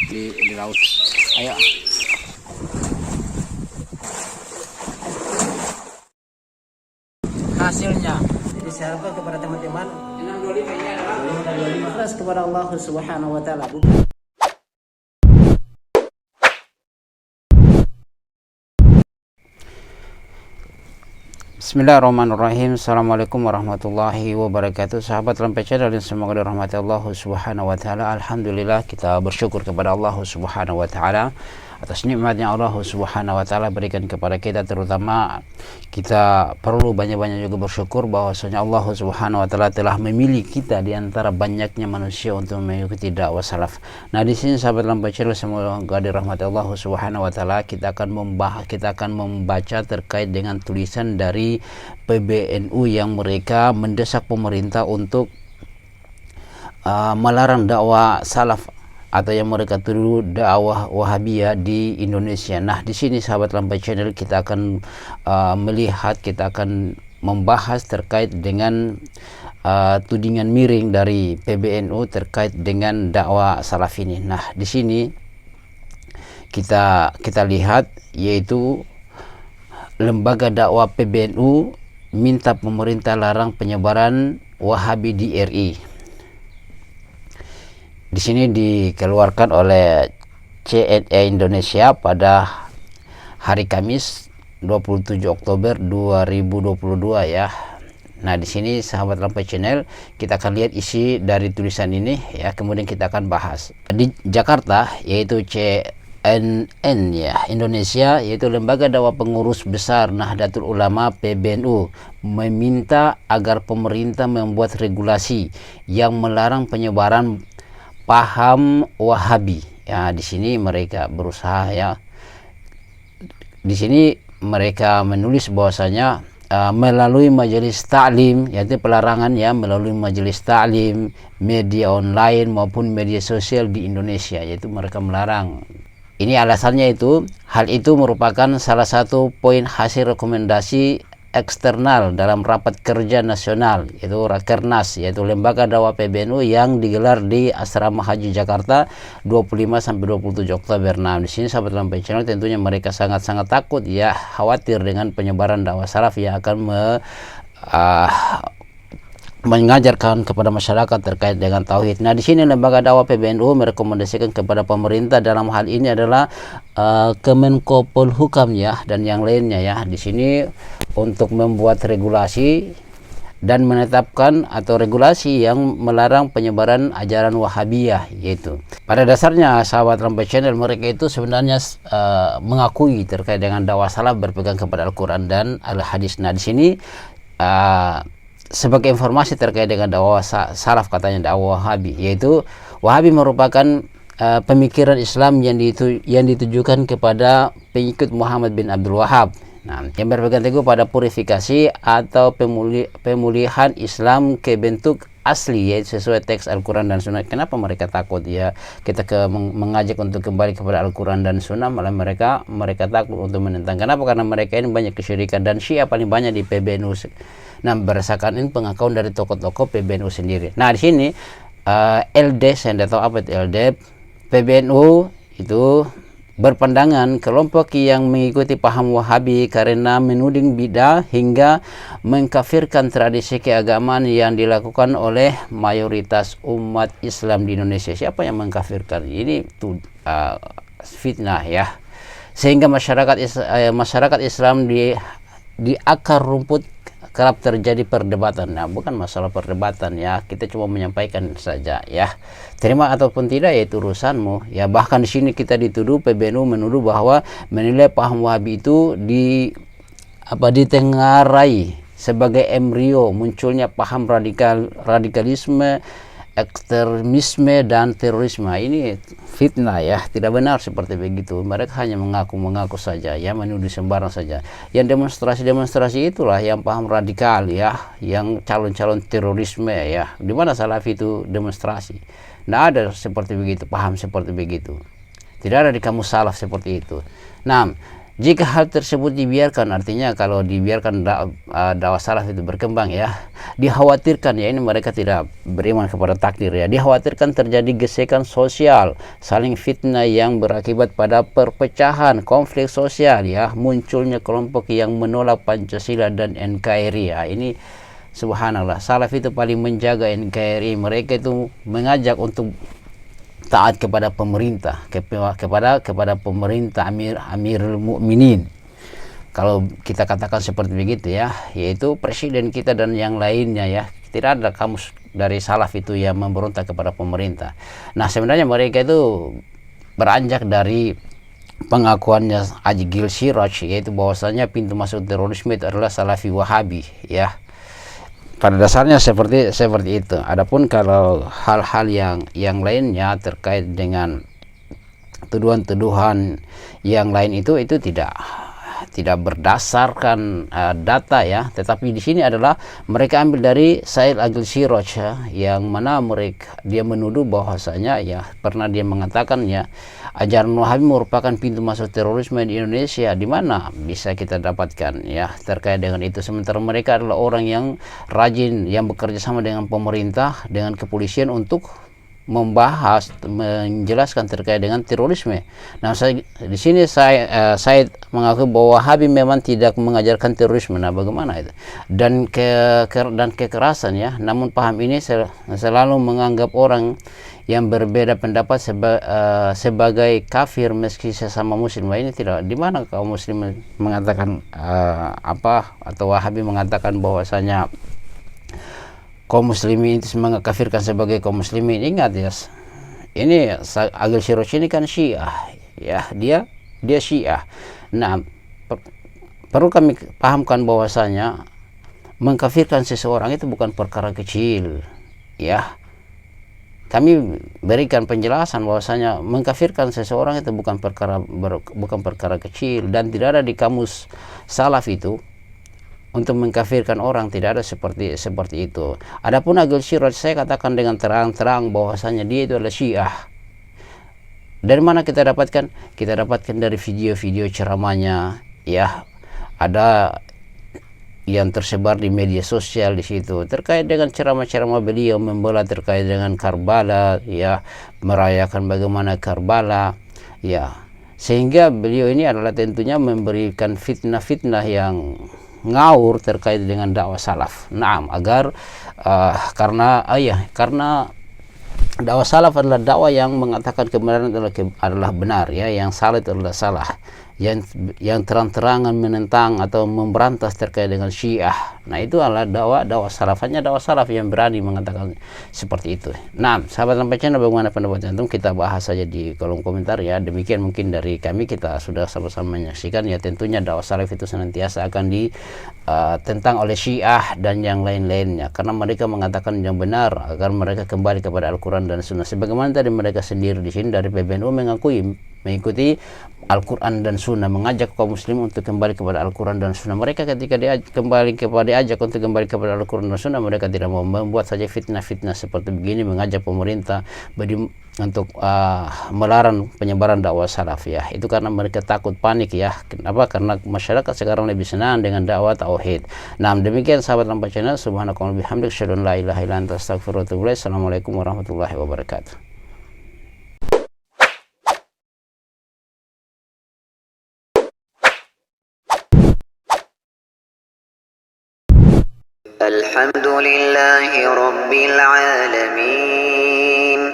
di laut. Ayo. Hasilnya jadi saya harapkan kepada teman-teman 625 ini adalah 25 kepada Allah Subhanahu wa taala. Bismillahirrahmanirrahim. Assalamualaikum warahmatullahi wabarakatuh. Sahabat Lampai Channel dan semoga dirahmati Allah Subhanahu wa taala. Alhamdulillah, kita bersyukur kepada Allah Subhanahu wa taala atas nikmatnya Allah Subhanahu wa taala berikan kepada kita. Terutama kita perlu banyak-banyak juga bersyukur bahwasanya Allah Subhanahu wa taala telah memilih kita di antara banyaknya manusia untuk mengikuti dakwah salaf. Nah, di sini sahabat Lampai Channel semoga dirahmati Allah Subhanahu wa taala, kita akan membaca terkait dengan tulisan dari PBNU yang mereka mendesak pemerintah untuk melarang dakwah salaf atau yang mereka tuduh dakwah Wahabiyah di Indonesia. Nah, di sini sahabat Lampai Channel kita akan kita akan membahas terkait dengan tudingan miring dari PBNU terkait dengan dakwah salaf ini. Nah, di sini kita lihat yaitu lembaga dakwah PBNU minta pemerintah larang penyebaran Wahabi di RI. Di sini dikeluarkan oleh CNE Indonesia pada hari Kamis 27 Oktober 2022 ya. Nah, di sini sahabat Lampai Channel kita akan lihat isi dari tulisan ini ya, kemudian kita akan bahas. Di Jakarta yaitu CNN ya Indonesia, yaitu lembaga dakwah pengurus besar Nahdlatul Ulama PBNU meminta agar pemerintah membuat regulasi yang melarang penyebaran paham Wahabi. Ya, di sini mereka berusaha ya. Di sini mereka menulis bahwasanya melalui majelis taklim, yaitu pelarangan ya, melalui majelis taklim, media online maupun media sosial di Indonesia, yaitu mereka melarang. Ini alasannya itu, hal itu merupakan salah satu poin hasil rekomendasi eksternal dalam rapat kerja nasional yaitu Rakernas, yaitu lembaga dakwah PBNU yang digelar di Asrama Haji Jakarta 25 sampai 27 Oktober. Nah, di sini sahabat Lampai Channel tentunya mereka sangat-sangat takut ya, khawatir dengan penyebaran dakwah salaf yang akan mengajarkan kepada masyarakat terkait dengan tauhid. Nah, di sini lembaga dakwah PBNU merekomendasikan kepada pemerintah dalam hal ini adalah Kemenko Polhukam ya dan yang lainnya ya. Di sini untuk membuat regulasi dan menetapkan atau regulasi yang melarang penyebaran ajaran Wahabiyah, yaitu pada dasarnya sahabat Lampai Channel mereka itu sebenarnya mengakui terkait dengan dakwah salaf berpegang kepada Al-Quran dan Al-Hadis. Nah, di sini sebagai informasi terkait dengan dakwah salaf, katanya dakwah Wahabi, yaitu Wahabi merupakan pemikiran Islam yang ditujukan kepada pengikut Muhammad bin Abdul Wahab. Nah, yang berpegang teguh pada purifikasi atau pemulihan Islam ke bentuk asli, yaitu sesuai teks Al-Quran dan Sunnah. Kenapa mereka takut ya kita mengajak untuk kembali kepada Al-Quran dan Sunnah, malah mereka takut untuk menentang. Kenapa? Karena mereka ini banyak kesyirikan dan Syiah paling banyak di PBNU. Nah, berdasarkan ini pengakuan dari tokoh-tokoh PBNU sendiri. Nah, di sini LD, saya tidak tahu apa itu LD, PBNU itu berpandangan kelompok yang mengikuti paham Wahabi karena menuding bidah hingga mengkafirkan tradisi keagamaan yang dilakukan oleh mayoritas umat Islam di Indonesia. Siapa yang mengkafirkan? Ini fitnah ya. Sehingga masyarakat Islam di akar rumput kerap terjadi perdebatan. Nah, bukan masalah perdebatan ya, kita cuma menyampaikan saja ya. Terima ataupun tidak ya itu urusanmu ya. Bahkan di sini kita dituduh, PBNU menuduh bahwa menilai paham Wahabi itu ditengarai sebagai embrio munculnya paham radikalisme, ekstremisme dan terorisme. Ini fitnah ya, tidak benar seperti begitu. Mereka hanya mengaku saja ya, menuduh sembarang saja. Yang demonstrasi itulah yang paham radikal ya, yang calon-calon terorisme ya. Di mana Salafi itu demonstrasi? Tidak ada seperti begitu, paham seperti begitu. Tidak ada di kamus salaf seperti itu. Nah, Jika hal tersebut dibiarkan, artinya kalau dibiarkan dakwah salaf itu berkembang ya, dikhawatirkan ya, ini mereka tidak beriman kepada takdir ya, dikhawatirkan terjadi gesekan sosial, saling fitnah yang berakibat pada perpecahan, konflik sosial ya, munculnya kelompok yang menolak Pancasila dan NKRI ya. Ini subhanallah, salaf itu paling menjaga NKRI, mereka itu mengajak untuk taat kepada pemerintah, kepada pemerintah Amirul Mukminin. Kalau kita katakan seperti begitu ya, yaitu presiden kita dan yang lainnya ya. Tidak ada kamus dari salaf itu yang memberontak kepada pemerintah. Nah, sebenarnya mereka itu beranjak dari pengakuannya Haji Gil Siraj, yaitu bahwasanya pintu masuk terorisme itu adalah Salafi Wahabi ya. Pada dasarnya seperti itu. Adapun kalau hal-hal yang lainnya terkait dengan tuduhan-tuduhan yang lain itu tidak berdasarkan data ya, tetapi di sini adalah mereka ambil dari Said Agil Siraj ya, yang mana dia menuduh bahwasanya ya, pernah dia mengatakan ya, ajaran Wahabi merupakan pintu masuk terorisme di Indonesia. Di mana bisa kita dapatkan ya terkait dengan itu, sementara mereka adalah orang yang rajin, yang bekerja sama dengan pemerintah, dengan kepolisian untuk membahas, menjelaskan terkait dengan terorisme. Nah, di sini saya mengaku bahwa Wahabi memang tidak mengajarkan terorisme. Nah, bagaimana itu? Dan kekerasan ya. Namun paham ini selalu menganggap orang yang berbeda pendapat sebagai kafir meski sesama muslim. Wah, ini tidak. Di mana kaum muslim mengatakan atau Wahabi mengatakan bahwasanya kaum muslimin itu mengkafirkan sebagai kaum muslimin? Ingat ya, ini Agil Siraj ini kan Syiah ya, dia Syiah. Nah, perlu kami pahamkan bahwasanya mengkafirkan seseorang itu bukan perkara kecil ya. Kami berikan penjelasan bahwasanya mengkafirkan seseorang itu bukan perkara kecil, dan tidak ada di kamus salaf itu untuk mengkafirkan orang, tidak ada seperti itu. Adapun Agil Siraj, saya katakan dengan terang-terang bahwasanya dia itu adalah Syiah. Dari mana kita dapatkan? Kita dapatkan dari video-video ceramahnya ya. Ada yang tersebar di media sosial di situ terkait dengan ceramah-ceramah beliau membela terkait dengan Karbala ya, merayakan bagaimana Karbala ya. Sehingga beliau ini adalah tentunya memberikan fitnah-fitnah yang ngawur terkait dengan dakwah salaf. Naam, agar karena dakwah salaf adalah dakwah yang mengatakan kebenaran adalah benar ya, yang salah itu adalah salah, yang terang-terangan menentang atau memberantas terkait dengan Syiah. Nah, itu adalah dakwah salaf. Hanya dakwah salaf yang berani mengatakan seperti itu. Nah, sahabat Lampai Channel, bagaimana pendapat antum? Kita bahas saja di kolom komentar ya. Demikian mungkin dari kami, kita sudah sama-sama menyaksikan ya, tentunya dakwah salaf itu senantiasa akan ditentang oleh Syiah dan yang lain-lainnya, karena mereka mengatakan yang benar agar mereka kembali kepada Al-Quran dan Sunnah. Sebagaimana tadi mereka sendiri di sini dari PBNU mengikuti Al-Quran dan Sunnah, mengajak kaum muslim untuk kembali kepada Al-Quran dan Sunnah. Mereka ketika diajak untuk kembali kepada Al-Quran dan Sunnah, mereka tidak mau membuat saja fitnah-fitnah seperti begini, mengajak pemerintah untuk melarang penyebaran dakwah salaf ya. Itu karena mereka takut, panik ya. Kenapa? Karena masyarakat sekarang lebih senang dengan dakwah tauhid. Nah, demikian sahabat Lampai Channel, subhanakallahumma bihamdik, asyhadu an la ilaha illa anta, astaghfiruka wa atubu ilaik. Assalamualaikum warahmatullahi wabarakatuh. الحمد لله رب العالمين